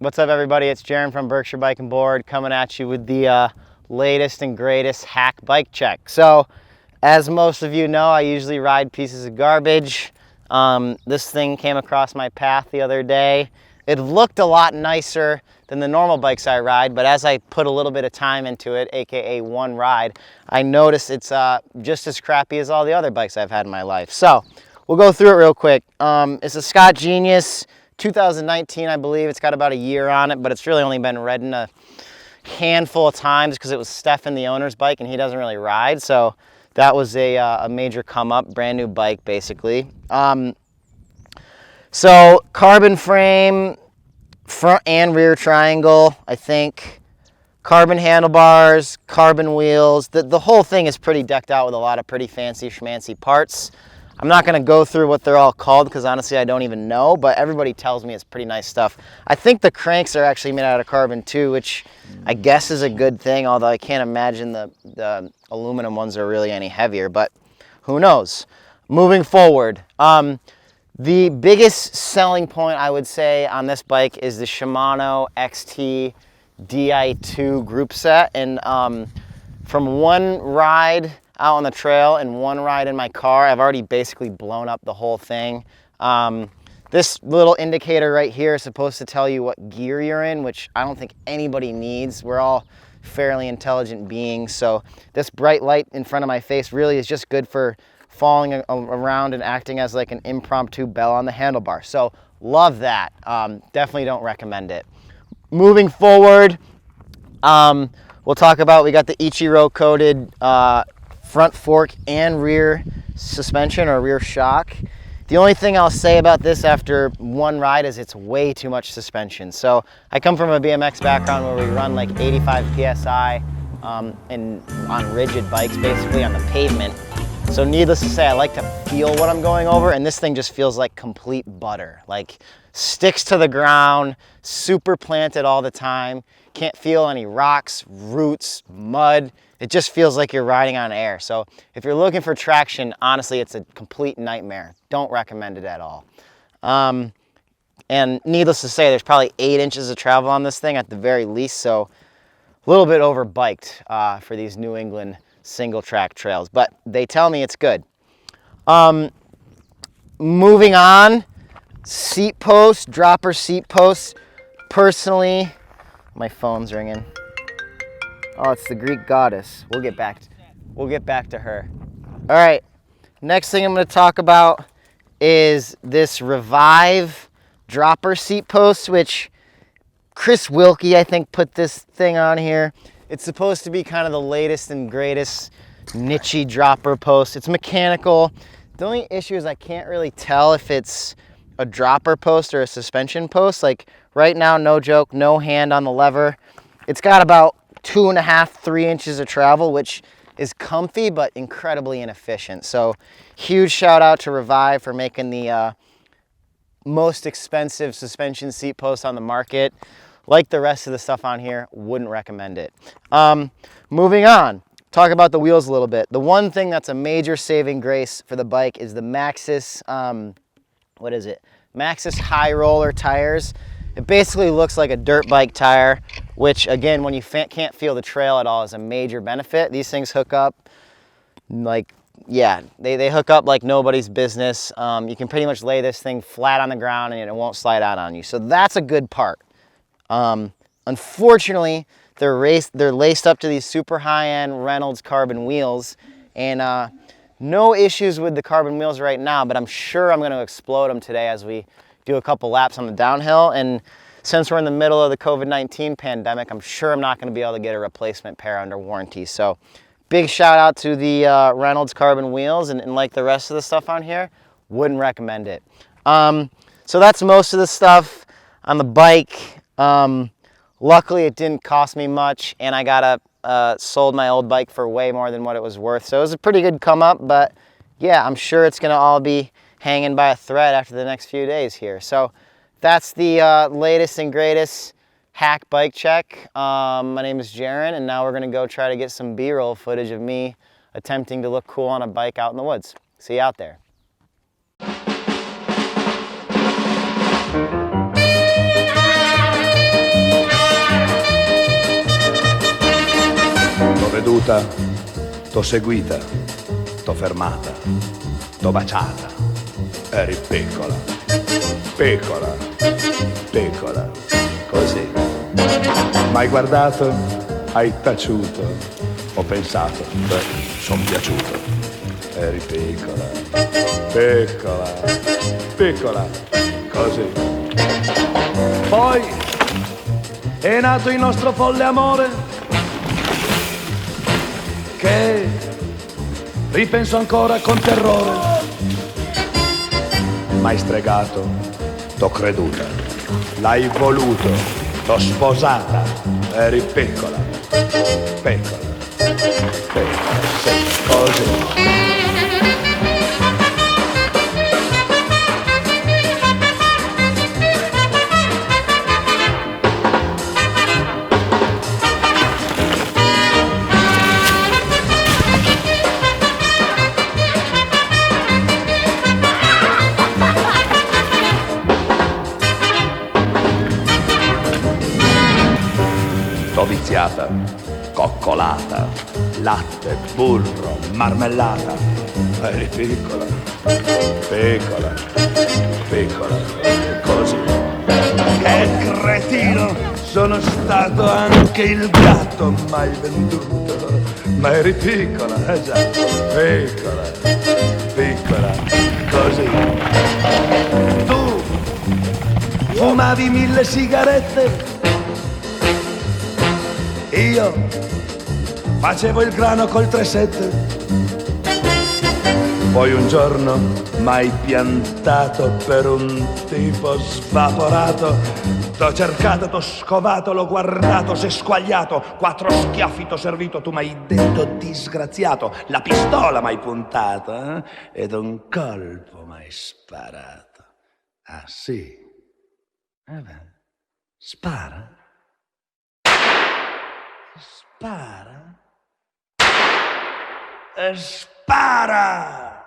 What's up, everybody? It's Jaryn from Berkshire Bike and Board coming at you with the latest and greatest hack bike check. So, as most of you know, I usually ride pieces of garbage. This thing came across my path the other day. It looked a lot nicer than the normal bikes I ride, but as I put a little bit of time into it, aka one ride, I noticed it's just as crappy as all the other bikes I've had in my life. So, we'll go through it real quick. It's a Scott Genius 2019, I believe. It's got about a year on it, but it's really only been ridden a handful of times because it was Stefan, the owner's bike, and he doesn't really ride. So that was a major come up, brand new bike basically. So carbon frame, front and rear triangle, I think. Carbon handlebars, carbon wheels. The whole thing is pretty decked out with a lot of pretty fancy schmancy parts. I'm not going to go through what they're all called because honestly I don't even know, but everybody tells me it's pretty nice stuff. I think the cranks are actually made out of carbon too, which I guess is a good thing, although I can't imagine the aluminum ones are really any heavier, but who knows. Moving forward, the biggest selling point I would say on this bike is the Shimano XT Di2 group set, and from one ride out on the trail and one ride in my car, I've already basically blown up the whole thing. This little indicator right here is supposed to tell you what gear you're in, which I don't think anybody needs. We're all fairly intelligent beings, so this bright light in front of my face really is just good for following around and acting as like an impromptu bell on the handlebar. So love that. Definitely don't recommend it. Moving forward, we'll talk about, we got the Ichiro coated front fork and rear suspension or rear shock. The only thing I'll say about this after one ride is it's way too much suspension. So I come from a BMX background where we run like 85 PSI and on rigid bikes, basically on the pavement. So needless to say, I like to feel what I'm going over, and this thing just feels like complete butter. Like sticks to the ground, super planted all the time. Can't feel any rocks, roots, mud. It just feels like you're riding on air. So if you're looking for traction, honestly, it's a complete nightmare. Don't recommend it at all. And needless to say, there's probably 8 inches of travel on this thing at the very least, so a little bit over biked for these New England single track trails, but they tell me it's good. Moving on, seat posts, dropper seat posts. Personally, my phone's ringing. Oh, it's the Greek goddess. We'll get back to her. All right, next thing I'm going to talk about is this Revive dropper seat post, which Chris Wilkie, I think, put this thing on here. It's supposed to be kind of the latest and greatest niche-y dropper post. It's mechanical. The only issue is I can't really tell if it's a dropper post or a suspension post. Like right now, no joke, no hand on the lever. It's got about 2.5, 3 inches of travel, which is comfy but incredibly inefficient. So huge shout out to Revive for making the most expensive suspension seat post on the market. Like the rest of the stuff on here, wouldn't recommend it. Moving on, talk about the wheels a little bit. The one thing that's a major saving grace for the bike is the Maxxis, what is it? Maxxis high roller tires. It basically looks like a dirt bike tire, which again, when you can't feel the trail at all, is a major benefit. These things hook up like, yeah, they hook up like nobody's business. You can pretty much lay this thing flat on the ground and it won't slide out on you. So that's a good part. Unfortunately, they're laced up to these super high-end Reynolds carbon wheels, and no issues with the carbon wheels right now, but I'm sure I'm going to explode them today as we do a couple laps on the downhill. And since we're in the middle of the COVID-19 pandemic, I'm sure I'm not going to be able to get a replacement pair under warranty. So big shout out to the Reynolds carbon wheels, and like the rest of the stuff on here, wouldn't recommend it. So that's most of the stuff on the bike. Luckily it didn't cost me much, and I got sold my old bike for way more than what it was worth. So it was a pretty good come up, but yeah, I'm sure it's gonna all be hanging by a thread after the next few days here. So that's the latest and greatest hack bike check. My name is Jaryn, and now we're gonna go try to get some B-roll footage of me attempting to look cool on a bike out in the woods. See you out there. venuta, t'ho seguita, t'ho fermata, t'ho baciata. Eri piccola, piccola, piccola, così. M'hai guardato, hai taciuto, ho pensato, beh, son piaciuto. Eri piccola, piccola, piccola, così. Poi è nato il nostro folle amore, che ripenso ancora con terrore. M'hai stregato, t'ho creduta, l'hai voluto, t'ho sposata. Eri piccola, piccola, piccola, sì, così. T'ho viziata, coccolata, latte, burro, marmellata. Eri piccola, piccola, piccola, così. Che cretino, sono stato anche il gatto, mai venduto. Ma eri piccola, già, piccola, piccola, così. Tu fumavi 1000 sigarette, io facevo il grano col 3-7. Poi un giorno m'hai piantato per un tipo svaporato. T'ho cercato, t'ho scovato, l'ho guardato, s'è squagliato. 4 schiaffi t'ho servito, tu m'hai detto disgraziato. La pistola m'hai puntata, ed un colpo m'hai sparato. Ah sì? Beh, spara. Spara. Spara!